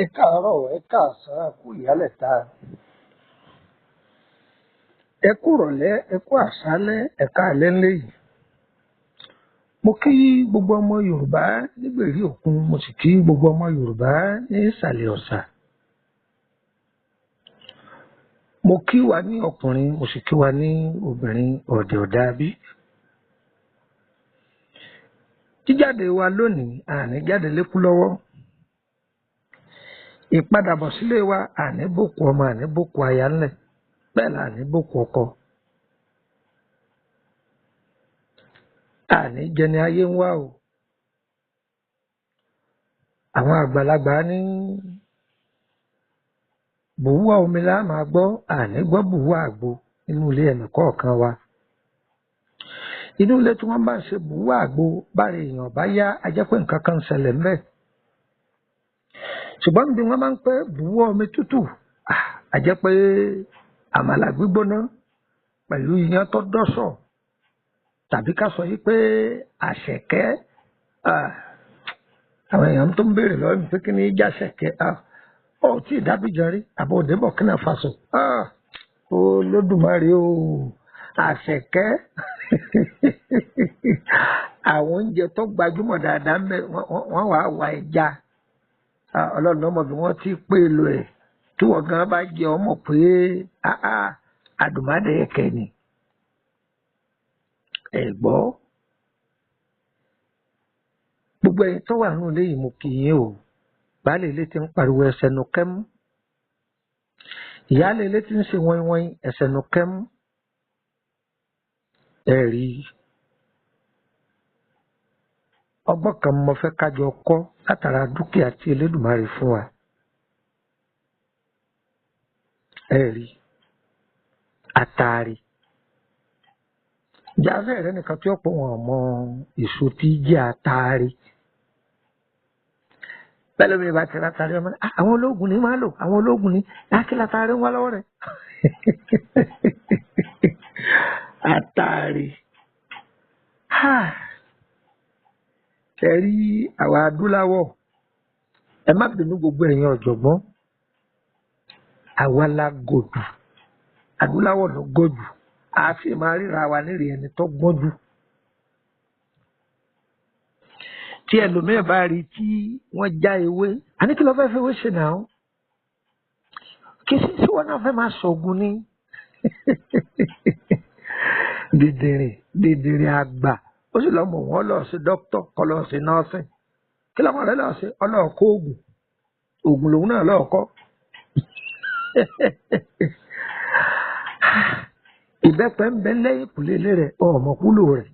Ẹ káàárọ̀, ẹ káàsán, ẹ kú ìyálẹ̀ta, ẹ kú ìrọ̀lẹ́, ẹ kú àṣálẹ́, ẹ káalẹ́ ńlẹ́ yìí. Mo kí gbogbo ọmọ Yorùbá nígbèrí òkun, mo sì kí gbogbo ọmọ Yorùbá ní ìsàlẹ̀ ọ̀sà. Mo kí wa ní ọkùnrin, mo sì kí wa ní obìnrin ọ̀dẹ̀ ọ̀dà bí. Jíjáde wa lónìí, àní jáde lékú lọ́wọ́. Ìpadàbọ̀ sílé wa, àní bòkú ọmọ, àní bòkú aya ńlẹ̀, bẹ́ẹ̀ la àní bòkú ọkọ. Àní jẹni ayé ń wá o. Àwọn àgbàlagbà ní bùwá omi la máa gbọ́, àní gbọ́ bùwá àgbo nínú ilé ẹnì kọ̀ọ̀kan wa. Inú ilé tí wọ́n bá ń ṣe bùwá àgbo bára èèyàn bá yá, a jẹ́ pé nǹkan kan ń ṣẹlẹ̀ ńbẹ̀. Ṣùgbọ́n bí wọ́n máa ń pẹ́ bùwá omi tútù, a jẹ́ pé àmàlà gbígbóná pẹ̀lú iyán tó dọ́sọ̀, tàbí ká sọ yìí pé àṣẹ̀kẹ́. Àwọn èèyàn tó ń béèrè lọ́wọ́ mi pé kí ni ìjà àṣẹ̀kẹ́? Ó tí ì dábìjan rí, àbọ̀ òde Burkina Faso. Olódùmarè o, àṣẹ̀kẹ́. Àwọn oúnjẹ tó gbajúmọ̀ dáadáa ń bẹ, wọ́n wàá wá ẹja. Ọlọ́run ọmọ bí wọ́n ti pè lò ẹ̀ tí wọ́n gan bá jẹ ọmọ pé àdùmádé ẹ̀kẹ́ ni. Ẹ gbọ́, gbogbo ẹ̀yin tó wà nínú ilé yìí mo kì í yín o. Baálé ilé tí ń pariwo ẹsẹ̀ nu kẹ́mú, ìyáálé ilé tí ń ṣe wọ́n ẹsẹ̀ nu kẹ́mú. Ẹ rí ọgbọ́n kan mo fẹ́ kájọ kọ́ látara dúkìá tí Elédùmarè fún wa. Ẹ rí àtàrí. Jáfẹ́ rẹ nìkan tí ó pọ̀ wọn mọ èso tí jẹ́ àtàrí. Bẹ́ẹ̀ lómi bá ti látàrí ọmọ náà, àwọn ológun ní máa lò, àwọn ológun ní lákìlá àtàrí ń wá lọ́wọ́ rẹ̀. Àtàrí. Ṣé rí àwa adúláwọ̀? Ẹ má bínú gbogbo ẹ̀yin ọ̀jọ̀gbọ́n. Àwa la gòjù. Adúláwọ̀ ló gòjù. A sì máa ríra wa nírì ẹni tó gbọ́n jù. Tí ẹlòmíràn bá rí tí wọ́n já ewé, a ní kí ló fẹ́ fi ewé ṣe náà? Kí sí wọn náà fẹ́ máa ṣọ̀gùn ni? Dìdìrìn àgbà. Ó sì lọ́mọ wọn lọ sí dókítà kọ́ lọ sí nọ́ọ̀sì. Kí lọ́mọ rẹ̀ lọ sí? Ọlọ́ọ̀kọ́ oògùn. Oògùn lòun náà lọ́ọ̀kọ́. Ìbẹ́pẹ ń bẹ lẹ́yìn ìkùlé ilé rẹ̀, ọmọ kúlò rẹ̀.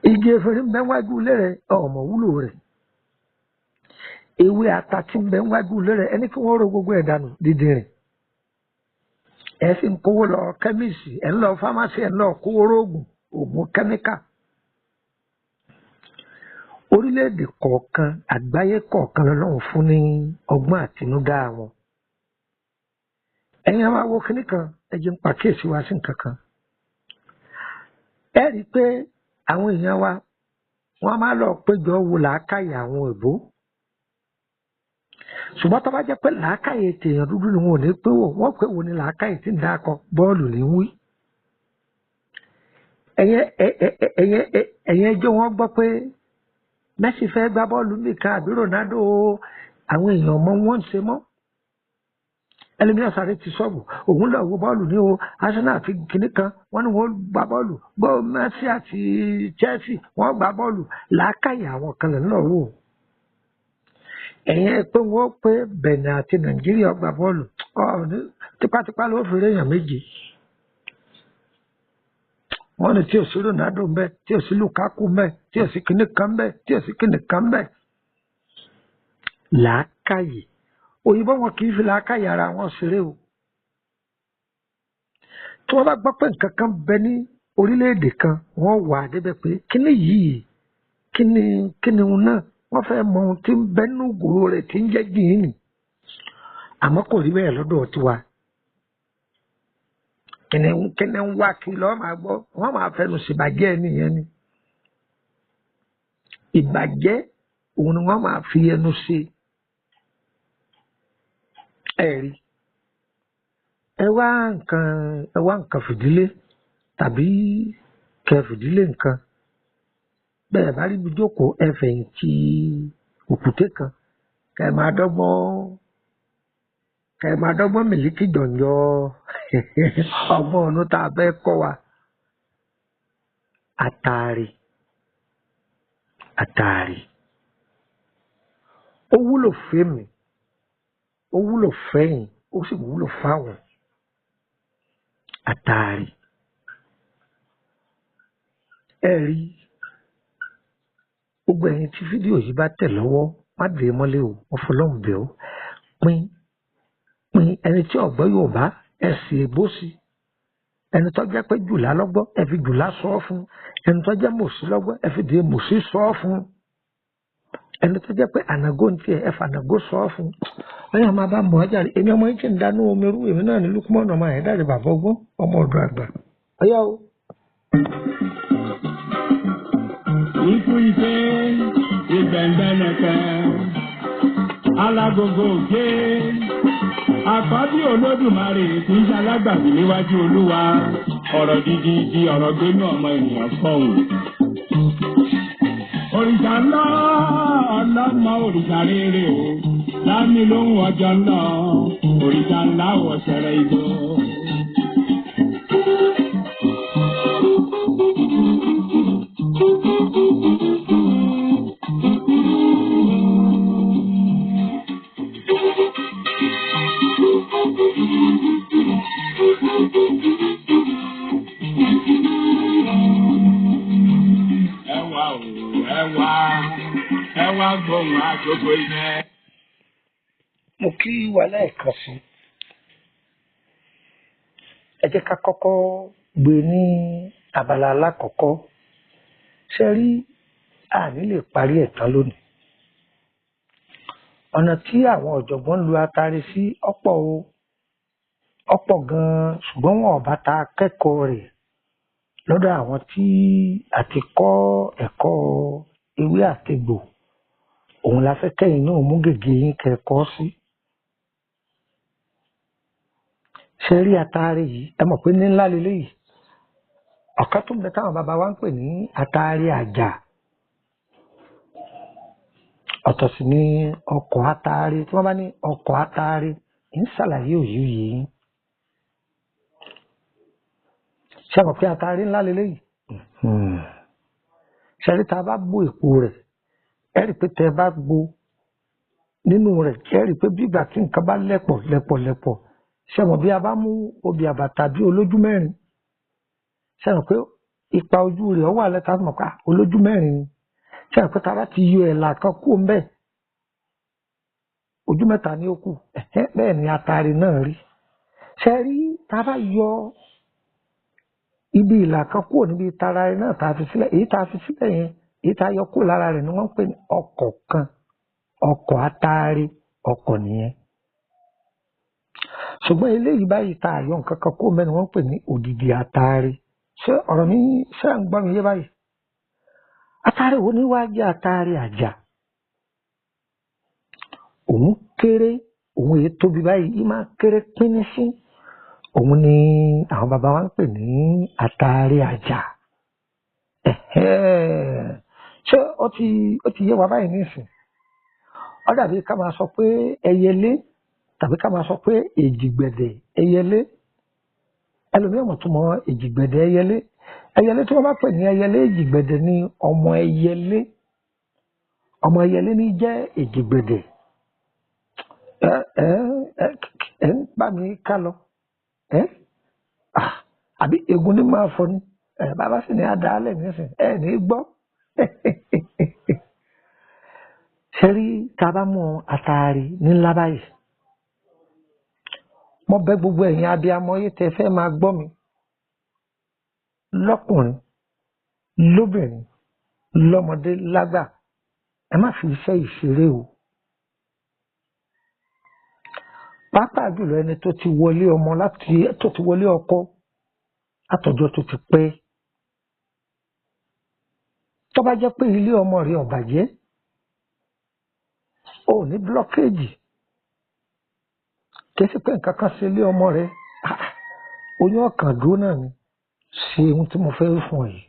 Igi efirin ń bẹ wájú ilé rẹ̀, ọmọ wúlò rẹ̀. Ewé ata tí ń bẹ wájú ilé rẹ̀, ẹni kí wọ́n ro gbogbo ẹ̀ dànù dídìrín. Ẹ sì ń kówó lọ kẹ́míìsì, ẹ̀ ń lọ fámásì, ẹ̀ ń lọ kówó oògùn kẹ́míkà. Orílẹ̀-èdè kọ̀ọ̀kan, àgbáyé kọ̀ọ̀kan lọ́lọ́run fún ní ọgbọ́n àtinúdá wọn. Ẹ̀yin máa wo kinní kan, ẹ jẹ́ ń pàkíyèsí wa sí nǹkan kan. Ẹ rí i pé àwọn èèyàn wa wọ́n máa lọ péjọ wo làákàyè àwọn òyìnbó. Ṣùgbọ́n tó bá jẹ́ pé làákàyè tèèyàn dúdú ni wọn ò ní pé wò, wọ́n pé wo ni làákàyè tí ń dákọ bọ́ọ̀lù ní wí. Ẹ̀yin ẹjọ́ wọn gbọ́ pé Messi fẹ́ gbá bọ́ọ̀lù nìkan àbí Ronaldo, àwọn èèyàn mọ wọ́n ń ṣe mọ́. Ẹlẹ́mìíràn sáré ti sọ́ọ̀bù, òun lọ wo bọ́ọ̀lù ní o, Arsenal àti kìnnì kan, wọ́n ní wọ́n gbá bọ́ọ̀lù, Messi àti Chelsea wọ́n gbá bọ́ọ̀lù, làákàyè àwọn kan lè lọ wò. ẹ̀yin ẹ pé wọ́n pé Benin àti Nàìjíríà gbá bọ́ọ̀lù tipátipá ló fi réèyàn méjì. Wọ́n ní tí ò sí Ronaldo ń bẹ, tí ò sí Lukaku ń bẹ, tí ò sí kíní kan ń bẹ, tí ò sí kíní kan ń bẹ. Làákàyè òyìnbó wọn kì í fi làákàyè ara wọn ṣeré o. Tí wọ́n bá gbọ́ pé nǹkan kan bẹ ní orílẹ̀-èdè kan, wọ́n wà á débẹ̀ pé kíní yìí kíni òun náà wọ́n fẹ́ mọ ohun tí ń bẹ nínú ìgòrò rẹ̀ tí ń jẹ́ jìnnì. Àmọ́ kò rí bẹ́ẹ̀ lọ́dọ̀ tiwa. Kíni ń wá kí lọ́ọ́ máa gbọ́, wọ́n máa fẹnu ṣèbàjẹ́ nìyẹn ni. Ìbàjẹ́ òun ni wọ́n máa fi ẹnu ṣe. Ẹ̀rí ẹ wá nǹkan fìdílé tàbí kẹ fìdílé nǹkan. Bẹ́ẹ̀ bá rí ibi jókòó ẹ fẹ̀yìntì òkúté kan kẹ máa dọ́gbọ́n Mílíkì jọ̀ǹjọ́ ọgbọ́n ọ̀nà tá a fẹ́ kọ́ wa. Àtàrí ó wúlò fẹ́mi, ó wúlò fẹ́yìn, ó sì wúlò fáwọn. Àtàrí ẹ rí gbogbo ẹ̀yin tí fídíò yìí bá tẹ̀ lọ́wọ́ má dé mọ́lẹ̀ o, wọ́n fọlọ́run bẹ̀ ọ́ pín ẹni tí ọ̀gbọ́ Yorùbá ẹ sì bó sí, ẹni tó jẹ́ pé jùlá lọ́gbọ́ ẹ fi jùlá sọ ọ́ fún, ẹni tó jẹ́ mòsí lọ́gbọ́ ẹ fi dé mòsí sọ ọ́ fún, ẹni tó jẹ́ pé ànàgó ń tiẹ̀ ẹ fànàgó sọ ọ́ fún. Ọyọ́ máa bá mọ̀ ọ́jà èmi ọmọ yìí ti ń dáná omi rú èmi náà ní Lukumọ́nù ọmọ ẹ̀ dáre bàbá ọgbọ́n ọmọ ọ̀dọ̀ àgbà. Ọyọ́ o. Ikú ife ìgbẹ̀ngbẹ̀nẹ̀kẹ́ alágogo òkè àkọ́bí Olódùmarè tí ń ṣalágbàbí níwájú Olúwa ọ̀rọ̀ dídí di ọ̀rọ̀ gbénú ọmọ ènìyàn fọ́hùn. Òrìṣà ńlá ọlọ́mọ òrìṣà rere o láàmì lóhùn ọjọ́ ńlá òrìṣà ńlá wọ̀ṣẹ̀rẹ̀ ìbò. Ẹwà gbóhùn àjogbo ilẹ̀. Mo kí wa lẹ́ẹ̀kan sí. Ẹ jẹ́ ká kọ́kọ́ gbé ní abala alákọ̀ọ́kọ́. Ṣé rí àní lè parí ẹ̀ tán lónìí. Ọ̀nà tí àwọn ọ̀jọ̀gbọ́n lu atare sí ọ̀pọ̀ gan-an ṣùgbọ́n wọn ò bá ta akẹ́kọ̀ọ́ rẹ̀ lọ́dọ̀ àwọn tí àti kọ́ ẹ̀kọ́ ewé àtegbò. Òun la fẹ́ kẹ́yìn náà mú gègé yín kẹ́kọ̀ọ́ sí. Ṣé rí atare yìí ẹ mọ̀ pé ní ńlá leléyìí. Ọ̀kan tó ń bẹ táwọn bàbá wa ń pè ní atare àjà. Ọ̀tọ̀ sì ni ọkọ̀ atare tí wọ́n bá ní ọkọ̀ atare ń ṣàlàyé òye yìí. Ṣé mọ̀ pé atare ńlá leléyìí? Ṣé rí tá a bá bó èpo rẹ̀ ẹ rí pé tẹ́ ẹ bá gbó nínú rẹ̀ ẹ rí pé bí ìgbà tí nǹkan bá lẹ̀pọ̀. Ṣé mọ̀ bí a bá mú obì àbàtà bí olójú mẹ́rin ṣé mọ̀ pé ipa ojú rẹ̀ wà lẹ́ta mọ̀ pé olójú mẹ́rin ni. Ṣé mọ̀ pé tá a bá ti yọ ẹ̀là kan kúrò ńbẹ̀ ojú mẹ́ta ni ó kù bẹ́ẹ̀ ni atare náà rí. Ṣé rí tá a bá yọ ibi ìlà kan kúrò níbi tara rẹ̀ náà tá a fi sílẹ̀ èyí tá a fi sílẹ̀ yẹn èyí tá a yọ kúrò lára rẹ̀ ni wọ́n ń pè ní ọkọ̀ kan ọkọ̀ atare ọkọ̀ nìyẹn. Ṣùgbọ́n eléyìí báyìí tá a yọ nǹkan kan kúrò mẹ́rin wọ́n ń pè ní òdìdí atare. Ṣé ọ̀rọ̀ mi ṣé à ń gbọ́ mi yé báyìí? Atare wo ni wá jẹ́ atare àjà? Òun kéré òun èyí tóbi báyìí yìí máa kéré pínísín. Òun ni àwọn bàbá wa ń pè ní atare àjà. Ṣé ó ti yé wa báyìí nísìn? Ó dàbí ká máa sọ pé ẹyẹlé tàbí ká máa sọ pé èjìgbẹ̀dẹ̀ ẹyẹlé. Ẹlòmíràn mọ̀ tó mọ èjìgbẹ̀dẹ̀ ẹyẹlé. Ẹyẹlé tí wọ́n bá pè ní ẹyẹlé èjìgbẹ̀dẹ̀ ni ọmọ ẹyẹlé. Ọmọ ẹyẹlé ní jẹ́ èjìgbẹ̀dẹ̀. ẹ ń bá mi ká lọ àbí egun ní máa fọ ni bàbá sì ní àdáálẹ̀ nísìn ẹ ní gbọ́. ṣe rí tá a bá mú àtàrí ńlá báyìí mo bẹ̀ gbogbo ẹ̀yin abiyamọ yìí tẹ́ fẹ́ máa gbọ́ mi lọ́kùnrin lóbìnrin lọ́mọdé lágbà ẹ má fi iṣẹ́ ìṣeré o. pàápàá jùlọ ẹni tó ti wọlé ọmọ tó ti wọlé ọkọ látọjọ́ tó ti pẹ́ tó bá jẹ́ pé ilé ọmọ rẹ̀ ò bàjẹ́ ò ní blọkéèjì kí sí pé nǹkan kan ṣe ilé ọmọ rẹ̀ oyún ọkàn dúró náà ni ṣe ohun tí mo fẹ́ fún ọ yìí.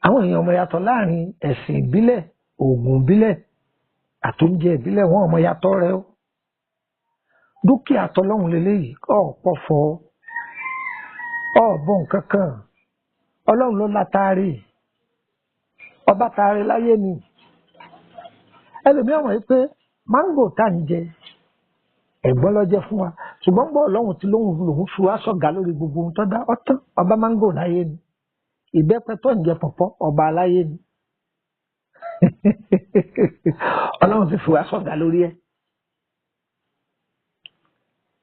àwọn èèyàn ọmọ yàtọ̀ láàrin ẹ̀sìn ìbílẹ̀ oògùn ìbílẹ̀ àtóúnjẹ ìbílẹ̀ wọn ọmọ yàtọ̀ rẹ o. dúkìá tọlọ́hun lélẹ́yìí ọ̀pọ̀ fọ ọ̀bọ̀n kankan ọlọ́run ló látàrí ọba tààrí láyé ni. ẹlòmíràn wọ̀nyí pé máńgò tá ń jẹ ẹ̀gbọ́n lọ́jẹ́ fún wa ṣùgbọ́n gbọ́ ọlọ́run tí lòun fi wá sọ̀gá lórí gbogbo ohun tó dá ọ̀tán ọba máńgò láyé ni. ìbẹ́pẹ tó ń jẹ pọ̀pọ́ ọba aláyé ni. ọlọ́run ti fi wá sọ̀gá lórí ẹ̀.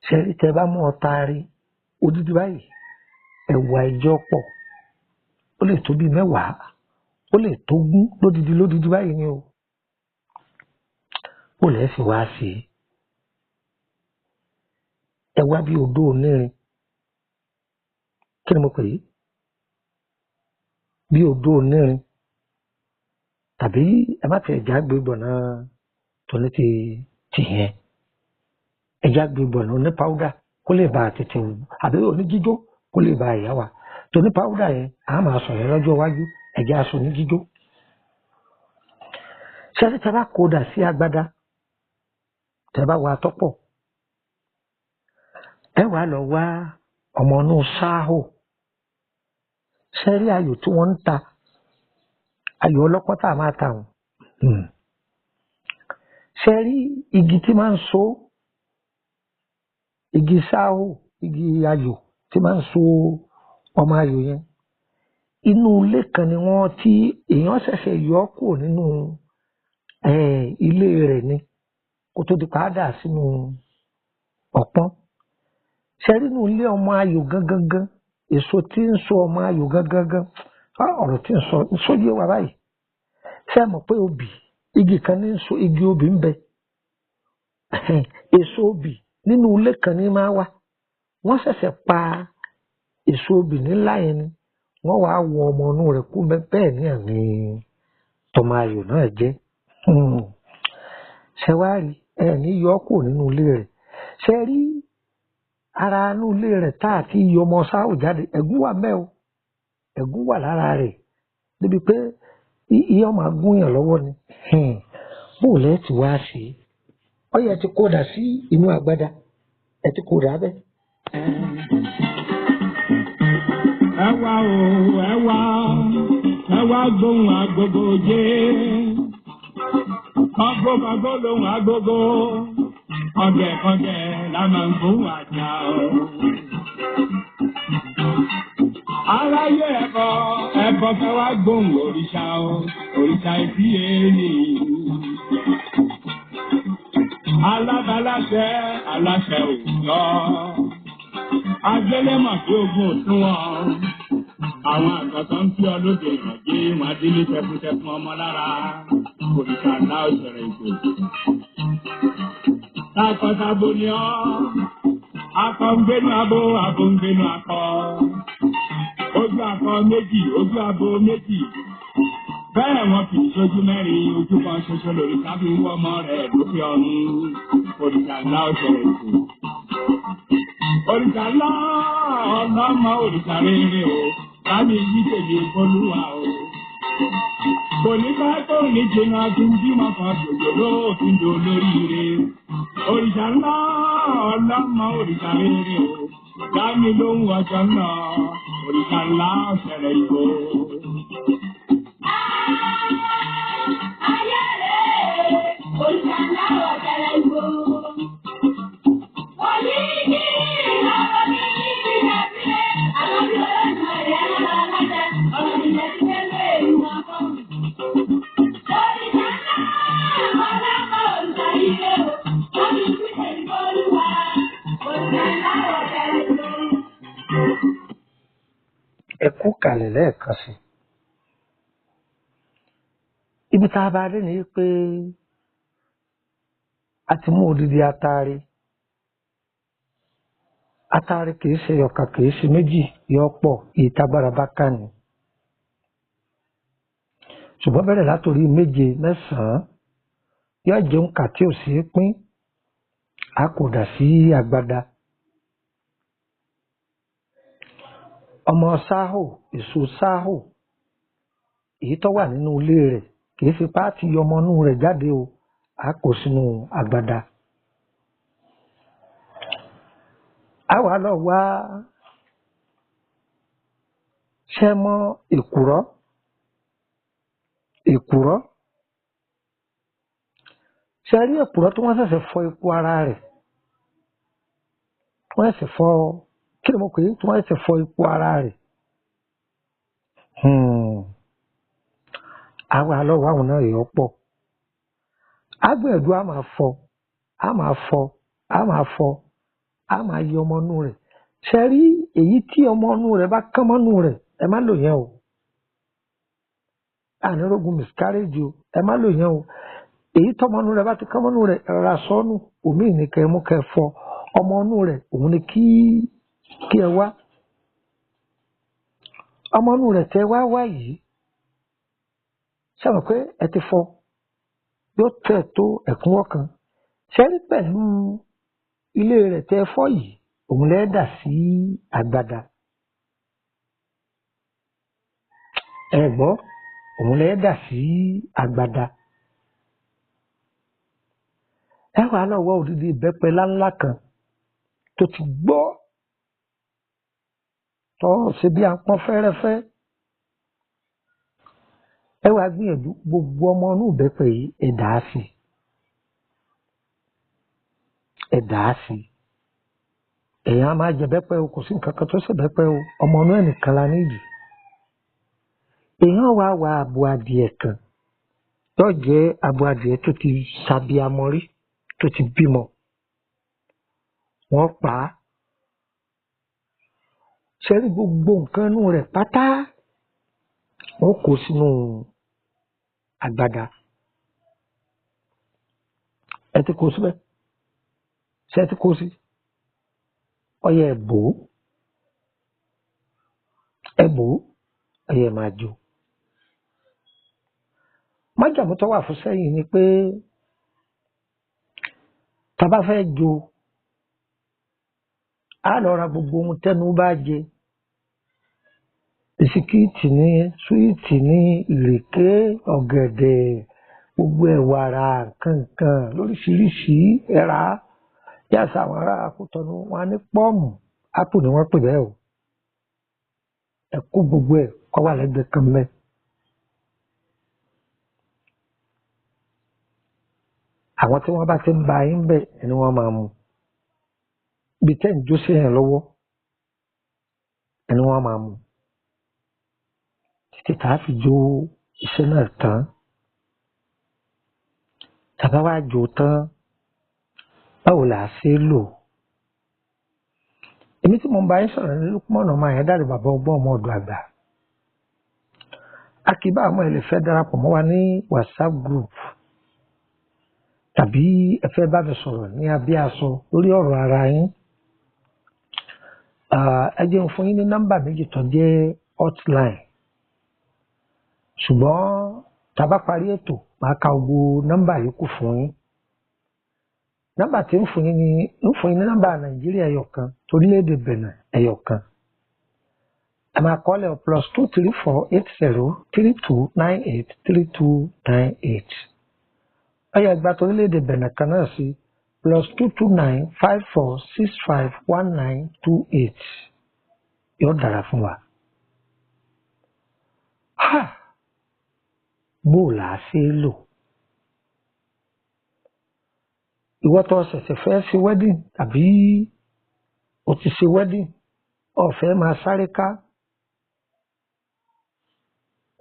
ṣẹ́rí tẹ bá mú ọta rí odidi báyìí ẹ̀wà ìjọ pọ̀ ó lè tó bí 10 ó lè tó 20 lódidi báyìí ni o. ó lè fi wá sí ẹ̀wà bí odó onírin kí ni mo pè é bí odó onírin tàbí ẹ má ti ẹ̀já gbé gbọ̀nà tó ní ti yẹn ẹ̀já gbé gbọ̀nà ní pàwùdà kó lè bá tètè wù àbí oníjíjó kó lè bá ìyá wa tó ní pàwùdà yẹn a máa sọ yẹn lọ́jọ́ iwájú ẹ̀já aṣọ oníjíjó. ṣẹ́rí tẹ́ bá kó dà sí agbádá tẹ́ bá wà tọ́pọ̀ ẹ wàá lọ wá ọmọ inú sáhò ṣẹ́rí ayò tí wọ́n ń ta ayò ọlọ́pọ́ tá a máa ta wọn. ṣẹ́rí igi tí máa ń so igi sáhò igi ayò tí máa ń so ọmọ ayò yẹn inú ilé kan ni wọ́n tí èèyàn ṣẹ̀ṣẹ̀ yọ kúrò nínú ilé rẹ̀ ni kó tó di padà sínú ọ̀pọ́n. ṣẹ́rí inú ilé ọmọ ayò gangan èso tí ń so ọmọ ayò gangan ọ̀rọ̀ tí ń sọ sóyè wa báyìí ṣé mọ̀ pé obì igi kan ní so igi obì ń bẹ èso obì nínú ilé kan ní máa wà wọ́n ṣẹ̀ṣẹ̀ pa èso obì nílá yẹn ni wọ́n wàá wọ ọmọ inú rẹ̀ kú bẹ́ẹ̀ ní àmì tọmọ ayò náà jẹ́. ṣé wàá rí ní yọ kúrò nínú ilé rẹ̀ ṣe rí ara inú ilé rẹ̀ tá àti iye ọmọ sáwò jáde ẹ̀gún wà mẹ́ o ẹ̀gún wà lára rẹ̀ débi pé iye ọmọ agúnyàn lọ́wọ́ ni bó lẹ́ ti wá sí ọyẹ ti kó dà sí inú agbádá ẹ ti kó dà bẹ́ẹ̀. ẹ wá o ẹ wá gbóhùn agogo jẹ́ agogo lóhùn agogo kọ̀gẹ̀kọ̀gẹ̀ la máa ń gbóhùn àjà o. aráyé ẹ̀bọ fẹ́ wá gbóhùn òrìṣà o òrìṣà ìfìyèlì. alábàláṣẹ aláṣẹ òjò agbélémọ̀ tí ogun òtún wọn. àwọn àgbàtọ́ ń fi ọlọ́dẹ ìrànjẹ wọn adílé tẹkùtẹkùn ọmọ lára òrìṣà ńlá òṣèré ìgò. takọtabo ni ọ akọ ń gbénu abo abo ń gbénu akọ ojú akọ méjì ojú abo méjì bẹ́ẹ̀ wọn kì í ṣojú mẹ́rin ojú kan ṣoṣo lórí tábí ń wọ́ ọmọ rẹ̀ lókè ọ̀run òrìṣà ńlá òṣèré ìgò. òrìṣà ńlá ọlọ́mọ òrìṣà rere o láti yí tèmi olúwa o. kò ní bá tó ní jìnnà tó ń bímọ kan jòjòló tó ń do lóríire. òrìṣà ńlá ọlọ́mọ òrìṣà rere o dámi lóhùn ọjọ́ náà òrìṣà ńlá ọ̀sẹ̀rẹ̀ ìgò. Ayẹ̀rẹ̀ òrìṣà ẹ kú kalẹ̀ lẹ́ẹ̀kan sí. Ibi tá a bá dé ni pé a ti mú odidi atare. Atare kìí ṣe ọ̀kan kìí ṣe méjì yọ pọ̀ ìtagbára bá kà ní. Ṣùgbọ́n bẹ̀rẹ̀ látòrí 7, 9 yóò jẹun kà tí ò sí pín. A kò dà sí agbada. Ọmọ sáhò, èso sáhò, èyí tó wà nínú ilé rẹ̀ kìí fi páàtì ọmọ inú rẹ̀ jáde o. A kò sínú agbada. A wá lọ wá ṣẹ́mọ́ èkùrọ́. Ṣe rí èkùrọ́ tí wọ́n ṣẹ̀ṣẹ̀ fọ epo ara rẹ̀. Wọ́n ṣẹ̀ṣẹ̀ fọ kí ni mo pè é tí wọ́n ṣẹ̀ṣẹ̀ fọ epo ara rẹ̀. A wá lọ wá àwọn náà yọ pọ̀. Agbẹ̀dú a máa fọ, a máa yọ ọmọ inú rẹ̀. Ṣe rí èyí tí ọmọ inú rẹ̀ bá kán mọ́ inú rẹ̀ ẹ má lò yẹn o. Ànírógun miscarriage o ẹ má lò yẹn o. Èyí tọ́mọ inú rẹ̀ bá ti kán mọ́ inú rẹ̀ ẹ̀rọ sọ́nù omi ní kẹ́ mú kẹ́ fọ ọmọ inú rẹ̀ òun ni kí ẹ wá. Ọmọ inú rẹ̀ tẹ́ wá yìí ṣe mọ̀ pé ẹ ti fọ yóò tẹ̀ tó ẹ̀kúnwọ́ kan. Ṣe rí pẹ̀lú ilé rẹ̀ tẹ́ fọ́ yìí òun lẹ́ dà sí agbada. Ẹ gbọ́ òun lẹ́ dà sí agbada. Ẹ wá lọ wá odidi ìbẹ́pẹ láńlá kan tó ti gbọ́ tó ṣe bí apọ́n fẹ́rẹ́fẹ́. Ẹ wá gbìyànjú gbogbo ọmọ inú ìbẹ́pẹ yìí ẹ dà á sí. Èèyàn á máa jẹ bẹ́pẹ o kò sí nǹkan kan tó ṣe bẹ́pẹ o ọmọ inú ẹnìkan la níyì. Èèyàn wá wá abo adìẹ kan yóò jẹ́ abo adìẹ tó ti ṣàbíamọ rí tó ti bímọ. Wọ́n pa á. Ṣe rí gbogbo nǹkan inú rẹ̀ pátá wọ́n kó sínú agbada. Ẹ ti kó síbẹ̀. Ṣé ẹ ti kó sí? Ọyẹ ẹ bò ó ọyẹ máa jó. Májàmú tó wà fún sẹ́yìn ni pé tá bá fẹ́ jó á lọ ra gbogbo ohun tẹ́nu bá jẹ. Bisikíìtì ní súwìtì ní ìrèké ọ̀gẹ̀dẹ̀ gbogbo ẹ̀wàrà kankan lóríṣiríṣi ẹ̀rá yàtọ̀ àwọn ará Akútọ̀nù wọn ní pọ́ọ̀mù ápù ni wọ́n pè bẹ́ẹ̀ o. Ẹ kó gbogbo ẹ̀ kọ́ wà lẹ́gbẹ̀ẹ́ kan mẹ́. Àwọn tí wọ́n bá ti ń ba yín bẹ̀ ni wọ́n máa mú. Ibi tẹ́ ń jó sí yẹn lọ́wọ́ ni wọ́n máa mú. Títí tá a fi jó iṣẹ́ náà tán. Tàbá wá jó tán báwo là á ṣe lò. Èmi tí mo ń bá yín sọ̀rọ̀ ní Lukman ọmọ Ayédáre bàbá ọgbọ́n ọmọ ọ̀dọ̀ àgbà. Akíbá àmọ́ ẹ lè fẹ́ darapọ̀ mọ́ wa ní WhatsApp group tàbí ẹ fẹ́ bá mi sọ̀rọ̀ ní abẹ́ aṣọ lórí ọ̀rọ̀ ara yín. Ẹ jẹ́ n fún yín ní nọ́mbà méjì tó jẹ́ hotline. Ṣùgbọ́n tá bá parí ètò máa ka gbogbo nọ́mbà yòókù fún yín. Nọ́mbà tí ń fún yín ní nọ́mbà Nàìjíríà ẹyọkan torílẹ̀-èdè Benin ẹyọkan. Ẹ máa kọ́lẹ̀ +2348032983298. Ọyọ ẹgbàá torílẹ̀-èdè Benin kan náà sí +22954651928. Yóò dára fún wa. Bó là á ṣe lò. Ìwọ tó ṣẹ̀ṣẹ̀ fẹ́ ṣe wedding tàbí o ti ṣe wedding o fẹ́ máa sáré ká.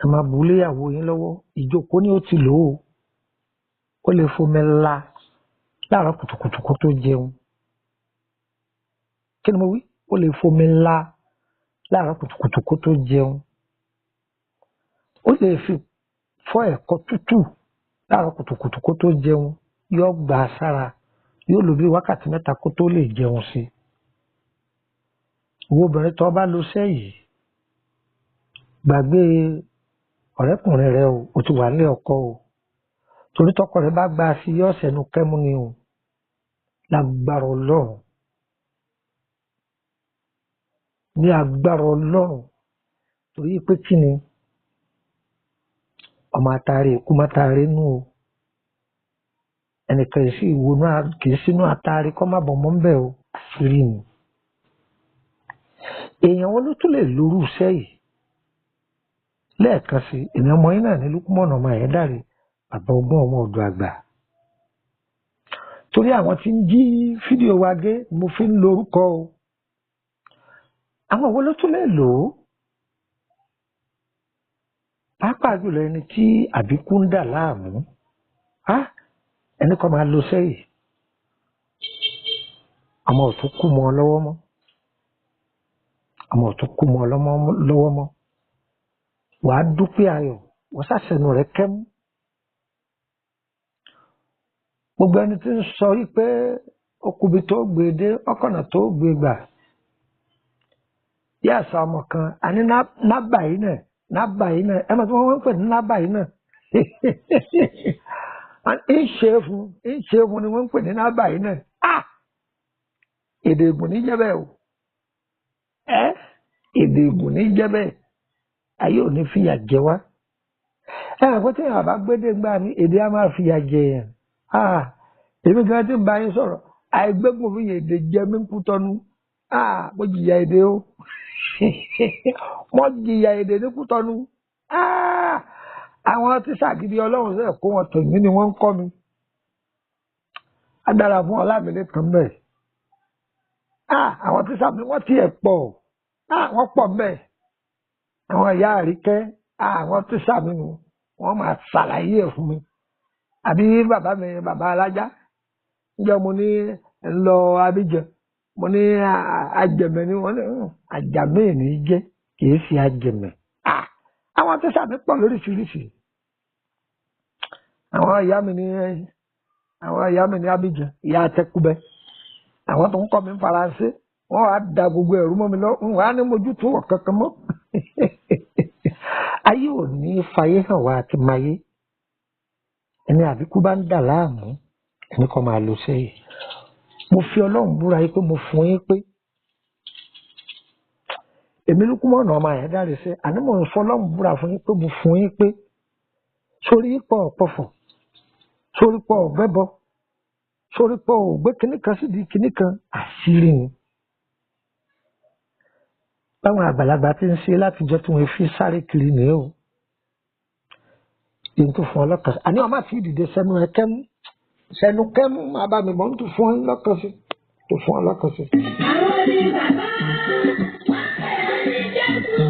Ẹ máa bu léyàwó yín lọ́wọ́ ìjókòó ni ó ti lò ó. Ó lè fomi ńlá láàárọ̀ kùtùkùtù kó tó jẹun. Kí ni mo wí? Ó lè fomi ńlá láàárọ̀ kùtùkùtù kó tó jẹun ó lè fi fọ́ ẹ̀kọ tútù láàárọ̀ kùtùkùtù kó tó jẹun yóò gbà á sára yóò lò bí wákàtí mẹ́ta kó tó lè jẹun sí ìwọ obìnrin tó bá lo iṣẹ́ yìí gbàgbé ọ̀rẹ́kùnrin rẹ o ti wà ní ọkọ o torí tọkọ rẹ bá gbà á sí yóò sẹnu kẹ́mú ni o lágbára Ọlọ́run ní agbára Ọlọ́run torí pé kí ni ọmọ àtàrí ikú mọ́tàrí nù o ẹnìkan sì ìwònú kì í sínú àtàrí kọ́ má bọ̀ mọ́ ń bẹ̀ o àṣírí ni èèyàn wọn ló tún lè lórú iṣẹ́ yìí lẹ́ẹ̀kan sí èmi ọmọ yín náà ní Lukman ọmọ Ayédáre bàbá ọgbọ́n ọmọ ọ̀dọ̀ àgbà torí àwọn tí ń jí fídíò wa gé mo fi ń lo orúkọ o àwọn wo ló tún lè lò ó pàápàá jùlọ ẹni tí àbíkú ń dà láàmú ẹni kan máa lo sẹ́yìn ọmọ ò tún kú mọ́ ọ lọ́wọ́ mọ́ ọmọ ò tún kú mọ́ ọ lọ́wọ́ mọ́ wàá dúpẹ́ ayọ̀ wọ́n sàṣẹnu rẹ̀ kẹ́mú gbogbo ẹni tí ń sọ yìí pé okùnbi tó gbé dé ọkọ̀nà tó gbé gbà yí àṣà ọmọ kan àní nábà yìí náà ẹ mọ̀ tí wọ́n ń pè ní nábà yìí náà ń ṣe fún ni wọ́n ń pè ní nábà yìí náà èdè ègùn ní jẹ́ bẹ́ẹ̀ o èdè ègùn ní jẹ́ bẹ́ẹ̀ ayé ò ní fìyà jẹ wá àpò tí èèyàn bá gbédè gbà ní èdè á máa fìyà jẹ yẹn èmi gan tí ń bá yín sọ̀rọ̀ àìgbégùn fi èdè jẹ mí ń kú tọ́nu mo jìyà èdè o mo jìyà èdè ní kú tọ́nu àwọn tí sàgídí Ọlọ́run sẹ́ẹ̀ kó wọn tòmí ni wọ́n ń kọ́ mi á dára fún Ọlámídé kan bẹ́ẹ̀ àwọn tí sàmì wọ́n tiẹ̀ pọ̀ wọ́n pọ̀ bẹ́ẹ̀ àwọn ìyá àríkẹ́ àwọn tí sàmì wọ́n máa ṣàlàyé ẹ̀ fún mi àbí bàbá alájá níjọ́ mo ní lọ Abidjan mo ní ajẹmẹ ni wọ́n ní ajàmẹ ní jẹ́ kìí ṣe ajẹmẹ àwọn tí sàmì pọ̀ lóríṣiríṣi àwọn ìyá mi ní Abidjan ìyá àtẹkùbẹ àwọn tó ń kọ́ mi Faransé wọ́n wá da gbogbo ẹ̀rú mọ́ mi lọ wọ́n á ní mójútó ọ̀kankan mọ́ ayé ò ní fàyè hàn wá àti mayé ẹni àbíkú bá ń dà láàmú ẹni kan máa lọ sẹ́yìn mo fi Ọlọ́run búra yìí pé mo fún yín pé èmi Lukman ọmọ Ayédáre ṣe àní mo ń fọ Ọlọ́run búra fún yín pé mo fún yín pé sórí pọ̀ ọ̀pọ̀fọ̀ sórí pọ̀ ọ̀gbẹ́bọ sórí pọ̀ ògbé kìnnìkan sí di kìnnìkan àṣírí ni báwọn àgbàlagbà ti ń ṣe látijọ́ tí wọ́n fi sáré kiri nìyẹn o èyí tó fún ọ lọ́kàn sí àní ọmọ àti ìdìde sẹ́nu kẹ́mú máa bá mi mọ́ ń tún fún ọ lọ́kàn sí tó fún ọ lọ́kàn sí. Àwọn ní bàbá wọ́n pè wọ́n ní Jésù,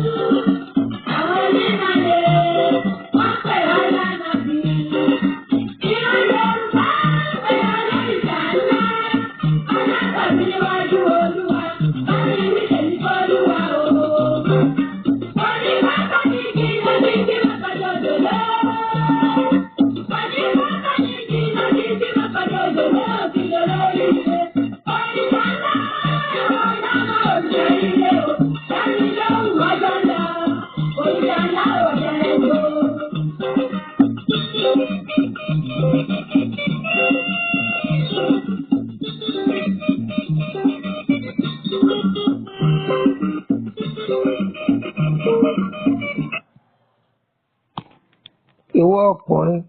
àwọn ní Màlẹ́ wọ́n pè wọ́n lánàá bí. Ìran Yorùbá pè wọ́n ní ìṣàlá, alákọ̀ọ́ níwájú Olúwa, wọ́n ní wíṣẹ̀ ní Olúwa o. Wọ́n ní bàbá ní kí wọ́n ní kí wọ́n kọjọ́ dòdò. Wọ́n ní bàbá ní kí wọ́n ní kí wọ́n kọjọ́ dòdò kí lórí ilé. Ìwọ ọkùnrin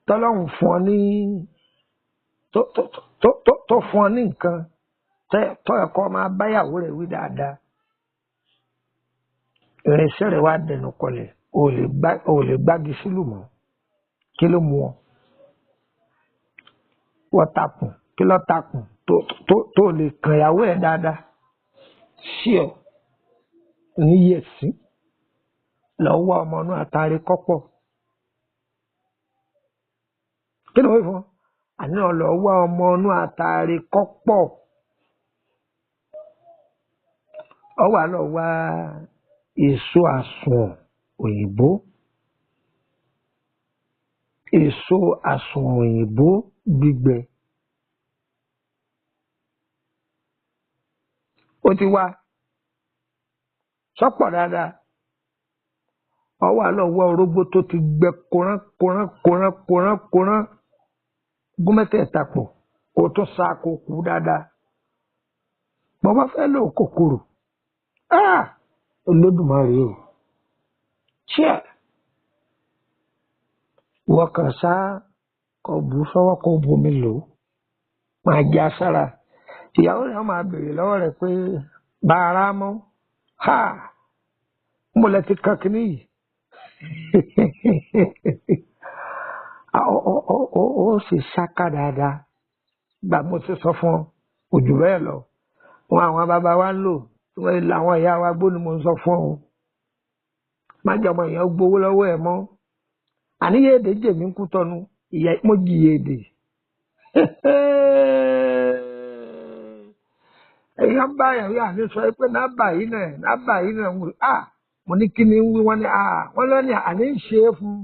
tọ́lọ́run fún ọ ní tó fún ọ ní nǹkan tó ẹ̀kọ́ máa báyàwó rẹ̀ wí dáadáa irinṣẹ́ rẹ̀ wá dẹnu kọlẹ̀ o lè gbági sílù mọ́ kí ló mú ọ wọ́n takùn kí ló takùn tó lè kàn ìyàwó ẹ̀ dáadáa sí ọ níyẹ̀sí lọ́wọ́ ọmọ náà àtàrí kọ́pọ̀ kí ló wí fún ọ àní ọlọ́wọ́ ọmọ inú àtàrí kọ́pọ̀ ọ wà lọ wá èso àsùn òyìnbó gbígbẹ ó ti wá sọ́pọ̀ dáadáa ọ wà lọ wá orógbó tó ti gbẹ kóran gún mẹ́tẹ̀ẹ̀ta pọ̀ kó tó sa kó kú dáadáa mo bá fẹ́ lò kòkòrò Olódùmarè o ṣíà wọ́n kàn sá kọ bù sọ́wọ́ kó bomi lò ó máa jẹ asára ìyàwó rẹ̀ máa béèrè lọ́wọ́ rẹ̀ pé bá ara mọ́ mo lẹ ti kan kínní yìí ó sì ṣáká dáadáa gbà mo ti sọ fún ọ òjò bẹ́ẹ̀ lọ wọn àwọn bàbá wa ń lò àwọn ìyá wa gbó ni mo ń sọ fún ọ má jọmọ èèyàn gbowó lọ́wọ́ ẹ̀ mọ́ àníyé èdè jèmí ń kú tọnu ìyá mo jìyà èdè èèyàn bá yàn rí àní sọ pé nábà yìí náà mo ní kí ni wí wọn ni wọn lọ ní àní ń ṣe é fún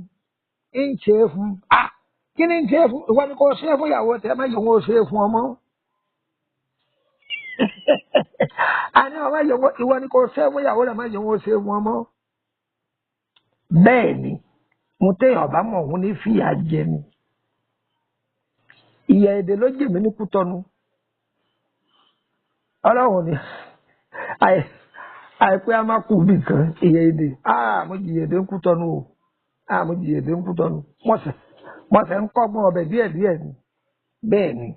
kí ni ń ṣe é fún ìwọ ni kò ṣe é fún ìyàwó tẹ má yọ wọn ò ṣe é fún ọmọ àní ọmọ ìwọ ni kò ṣe é fún ìyàwó rẹ má yọ wọn ò ṣe é fún ọmọ bẹ́ẹ̀ ni mo téèyàn bá mọ̀ òun ní fìyà jẹ ni ìyà èdè ló jèmí ní Kútọ́nù Ọlọ́run ni àìpé a máa kú nìkan ìyà èdè mo jìyà èdè ń Kútọ́nù o mo jìyà èdè ń Kútọ́nù mọ̀sẹ̀ ń kọ́gbọ́n ọbẹ̀ díẹ̀díẹ̀ ni bẹ́ẹ̀ ni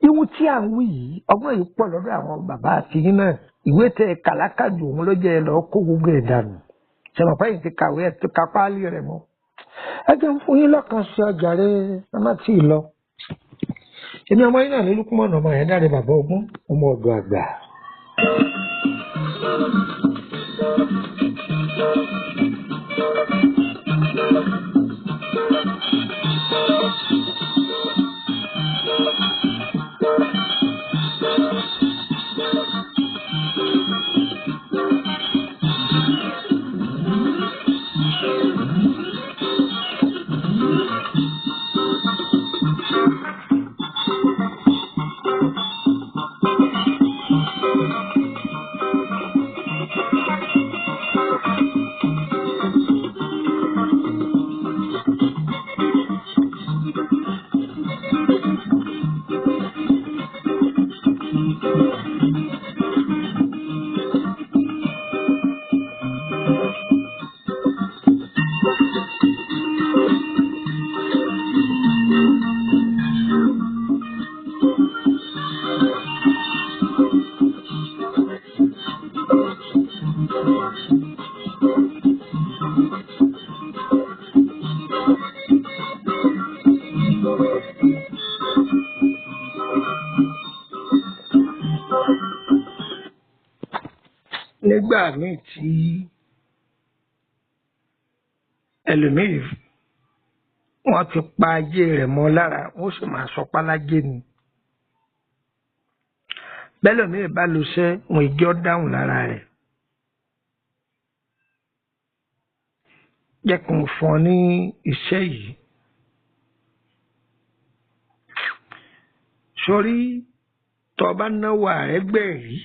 ìwú tí à ń wí yìí ọgbọ́n yìí pọ̀ lọ́dọ̀ àwọn bàbá àti yín náà ìwé tẹ kàlákàjù òun ló jẹ́ ẹ lọ́ọ́ kó gbogbo ẹ̀ dànù ṣẹ̀mọ̀ pẹ́yìn ti kàwé ẹ̀ tó ka páálí rẹ̀ mọ́ ẹ jẹ́ ń fún yín lọ́kàn sí ọjà rẹ̀ ẹ má tí ì lọ. èmi ọmọ yín náà ní Lúkúmọ̀nù ọmọ yẹn dáre bàbá ogún ọmọ ọ̀dọ̀ àgbà. nígbà míì tí ẹlòmíì wọ́n ti pa ajé rẹ̀ mọ́ lára wọ́n sì máa sọ pálájé ni bẹ́lòmíì bá lu iṣẹ́ wọn ìjọ dáhùn lára rẹ̀ jẹ́ kó fún ọ ní iṣẹ́ yìí sórí tó bá náwó àrẹ́gbẹ̀rí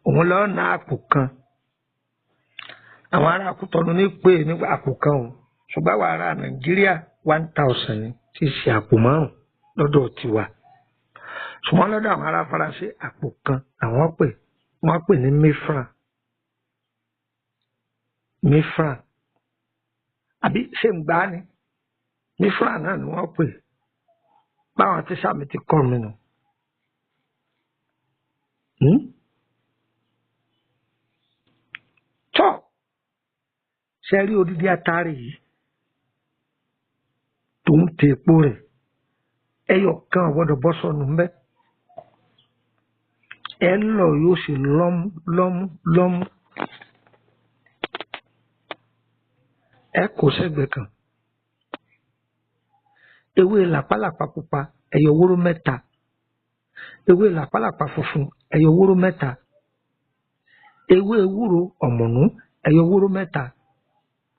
òun lọ́ọ́ ná àpò kan àwọn ará Kútọ́nù ní pé ní àpò kan o ṣùgbọ́n àwọn ará Nàìjíríà 1000 ni tí í ṣe àpò márùn lọ́dọ̀ tiwa ṣùgbọ́n lọ́dọ̀ àwọn ará Faransé àpò kan àwọn wọ́n pè ní mifran àbí ṣé ń gbá ni mifran náà ni wọ́n pè báwọn tí sàmì ti kọ́ mi nù. tọ́ ṣe rí odidi atare yìí tó ń tẹ epo rẹ̀ ẹyọ kan àwọ̀dọ̀ bọ́ sọnù mbẹ́ ẹ lọ yóò ṣe lọ́mú ẹ kò sẹ́gbẹ̀ẹ́ kan ewé làpálàpá pupa ẹyọ wóró 3 ewé làpálàpá funfun ẹyọ wóró mẹ́ta, ewé ewúro ọ̀mọ̀nú ẹyọ wóró mẹ́ta.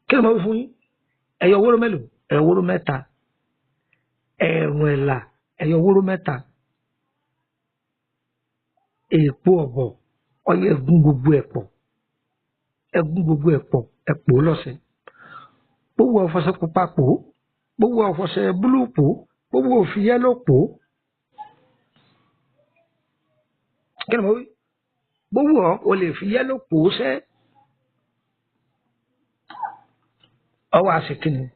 Kí ni mo wí fún yín? Ẹyọ wóró mélòó? Ẹyọ wóró mẹ́ta. Ẹ̀rùn ẹ̀là ẹyọ wóró mẹ́ta. Èèpo ọ̀bọ̀ ọyẹ ẹ̀gún gbogbo ẹ̀ pọ̀, ẹ̀gún gbogbo ẹ̀ pọ̀, ẹ pò ó lọ́sẹ̀. Gbogbo ọ̀fọ̀sẹ̀ pupa pò ó, gbogbo ọ̀fọ̀sẹ̀ búlúù pò ó, gbogbo òfin yẹ́lò pò ó. Kí ni mo wí? Gbogbo o lè fi yẹ́lò pò ó sẹ́. Ọwọ́ àṣekínni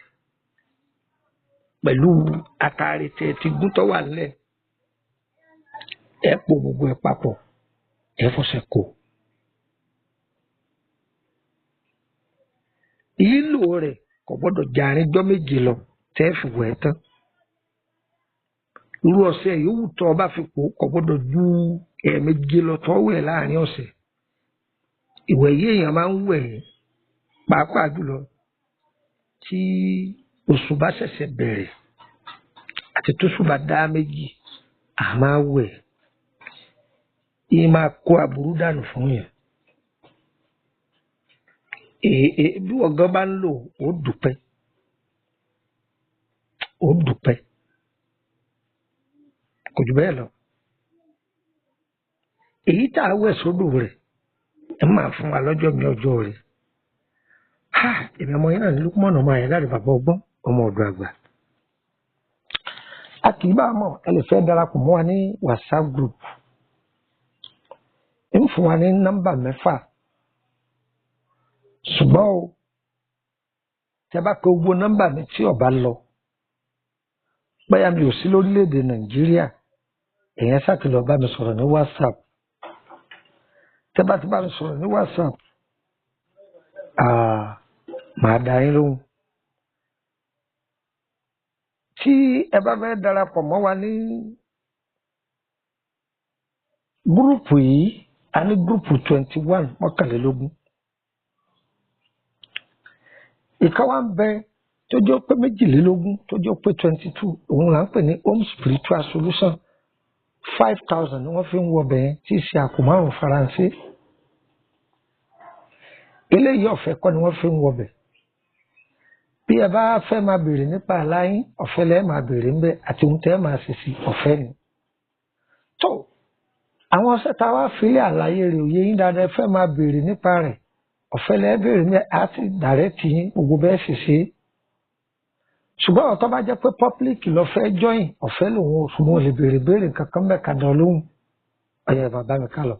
pẹ̀lú àtàrí tẹ̀ ti gún tó wà nílẹ̀. Ẹ pò gbogbo ẹ̀ papọ̀, ẹ fọṣẹ kò. Lílò rẹ̀ kò gbọ́dọ̀ jẹ́ àárín ọjọ́ méje lọ tẹ́ fi wẹ̀ tán. Irú ọṣẹ yòówù tó o bá fi pò kò gbọ́dọ̀ ju ẹ̀ẹ̀méje lọ tó wẹ̀ láàrin ọ̀sẹ̀. Ìwẹ̀ yìí èèyàn máa ń wẹ̀ pàápàá jùlọ tí oṣù bá ṣẹ̀ṣẹ̀ bẹ̀rẹ̀ àti tóṣù bá dá méjì a máa wẹ̀. Ìyẹn máa kó aburú dànù fún yẹn. Bí ọ̀gán bá ń lò ó dúpẹ́, ó dúpẹ́, kò jù bẹ́ẹ̀ lọ. Èyí tá a wẹ̀ sódò rẹ̀ ẹ máa fún wa lọ́jọ́ mi ọjọ́ rẹ̀. Èmi ọmọ yẹn náà ní Lukman ọmọ Ayédáre bàbá ọgbọ́n ọmọ ọ̀dọ̀ àgbà. A kì í bá a mọ̀ ẹ lè fẹ́ darapọ̀ mọ́ wa ní WhatsApp group. Ń fún wa ní nọ́mbà 6. Ṣùgbọ́n o tẹ bá pe gbogbo nọ́mbà mi tí ọba lọ bóyá mi ò sí lórílẹ̀‐èdè Nàìjíríà èèyàn ṣáàtì lọ bá mi sọ̀rọ̀ ní WhatsApp. Tẹ bá ti bá mi sọ̀rọ̀ ní WhatsApp màá dá yín lóhùn. Tí ẹ bá fẹ́ darapọ̀ mọ́ wa ní gúrùpù yìí a ní gúrùpù 21 mọ́kànlélógún. Ìkan wá ń bẹ tó jẹ́ pé 22 tó jẹ́ pé 22 òun là ń pè ní home spiritual solution 5000 ni wọ́n fi ń wọbẹ̀ yẹn tí í ṣe àpò márùn Faransé. Eléyìí ọ̀fẹ́ kọ́ ni wọ́n fi ń wọbẹ̀. Bí ẹ bá fẹ́ máa béèrè nípa àláyín ọ̀fẹ́ lẹ́ẹ̀ máa béèrè ń bẹ àti ohun tẹ́ ẹ máa ṣe sí ọ̀fẹ́ ni. Tó àwọn ọ̀sẹ̀ tá a wá filé àlàyé rẹ̀ òye yín dáadáa fẹ́ máa béèrè nípa rẹ̀ ọ̀fẹ́ lẹ́ẹ̀ béèrè ní àti dàrẹ́tì yín gbogbo bẹ́ẹ̀ sì ṣe. Ṣùgbọ́n ọ̀tọ́ bá jẹ́ pé pọ́pílìkì lọ fẹ́ jọ́yìn ọ̀fẹ́ lòun oṣù mo lè béèrè kankan bẹ́ẹ̀ ká dán lóhùn ọ̀yà bàbá mi ká lọ.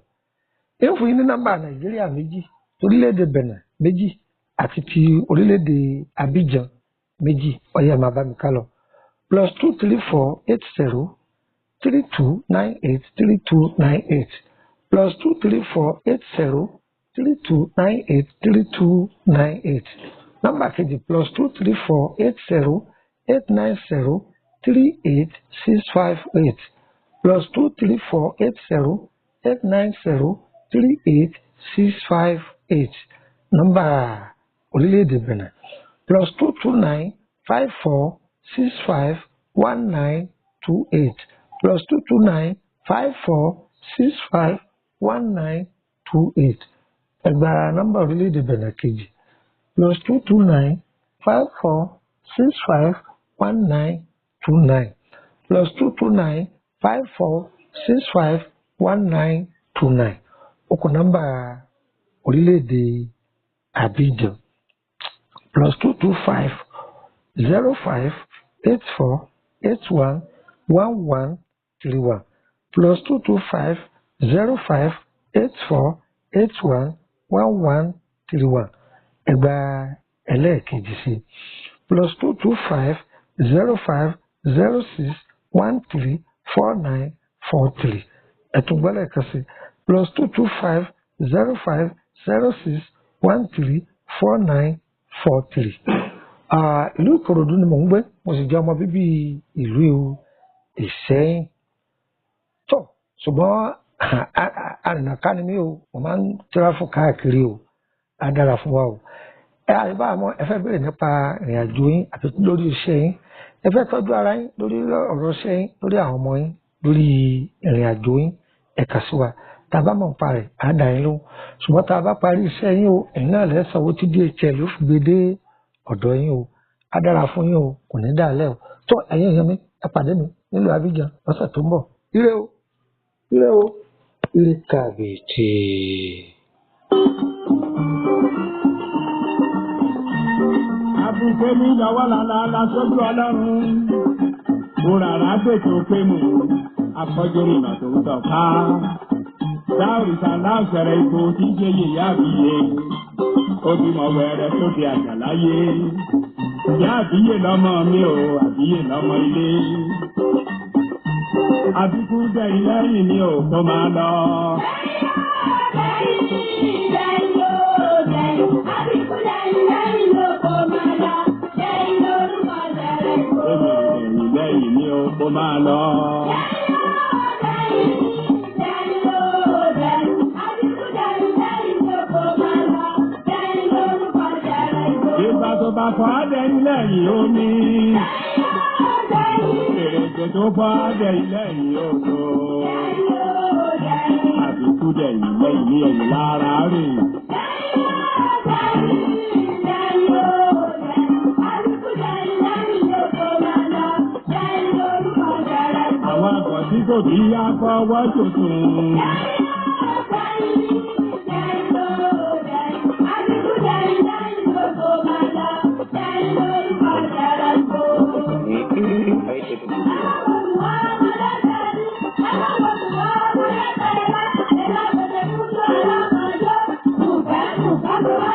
Èèfù yín ní nọ́mbà Nàìjíríà 2, orílẹ̀-èdè Benin 2 àti ti orílẹ̀-èdè Abidjan 2 ọ̀yà bàbá mi ká lọ. +234 80 3298 3298 +234 80 3298 3298. Nọ́mbà kejì +234 80 890 38658 +234 80 890 38658. Nọ́mbà orílẹ̀-èdè Benin +229 54 65 1928 +229 54 65 1928. Ẹgbà nọ́mbà orílẹ̀-èdè Benin kejì +229 54 65 1929 +229 54 65 1929. Okùn nọ́mbà orílẹ̀-èdè Abidjan +225 05 84 81 1131 +225 05 84 81 1131. Ẹgbà ẹlẹ́ẹ̀kejì sí +225 05 06 13 49 43. Ẹ̀túngbọ́lẹ̀ kan sí +225 05 06 13 49 43. Ìlú Ìkòròdú ni mò ń gbé mo sì jẹ́ ọmọ bíbí ìlú Ìṣẹ́yìn. Tó ṣùgbọ́n àrìnàká ni mí o mo máa ń tíráfù káàkiri o á dára fún wa o. Àyíbá àmọ́ ẹ fẹ́ béèrè nípa ìrìn àjò yín àti lórí iṣẹ́ yín ẹ fẹ́ tọ́jú ara yín lórí ọ̀rọ̀ iṣẹ́ yín lórí àwọn ọmọ yín lórí ìrìn àjò yín ẹ kà sí wa tá a bá mọ̀ nípa rẹ̀ á dá yín lóhùn ṣùgbọ́n tá a bá parí iṣẹ́ yín o ẹ̀yin náà lẹ́ sanwó tí DHL yóò fi gbé dé ọ̀dọ̀ yín o á dára fún yín o kò ní dàálẹ̀ o tó ẹ̀yin èèyàn mi ẹ pàdé mi nílùú Abidjan lọ́sẹ̀ tó ń bọ̀ ire o ire o ire kàbìtì. àbùkù mi lọ́wọ́ lálá sójú ọlọ́run mo rárá gbèsè pé mo afọ́jú rìnà tó ń tọ̀ka dáòrìṣà láòṣẹ̀rẹ̀ ipò tí jẹ́ yèyá àbíyé ó bímọ wẹ̀rẹ̀ tó di àjàláyé ìyá àbíyé lọ́mọ mi ò àbíyé lọ́mọ ilé àbíkú dẹ̀yìn lẹ́yìn mi ò tó máa lọ. Lẹ́yìn mi ò kó máa lọ. Ìgbà tó bá fọ́ àdẹ́yìn lẹ́yìn omi. Èrèjò tó fọ́ àdẹ́yìn lẹ́yìn odò. Àbíkú dẹ̀yìn lẹ́yìn ní ẹ̀yìn lára rè. Àwọn àgbọ̀ tí kò bí yá fọwọ́ tuntun. Bye.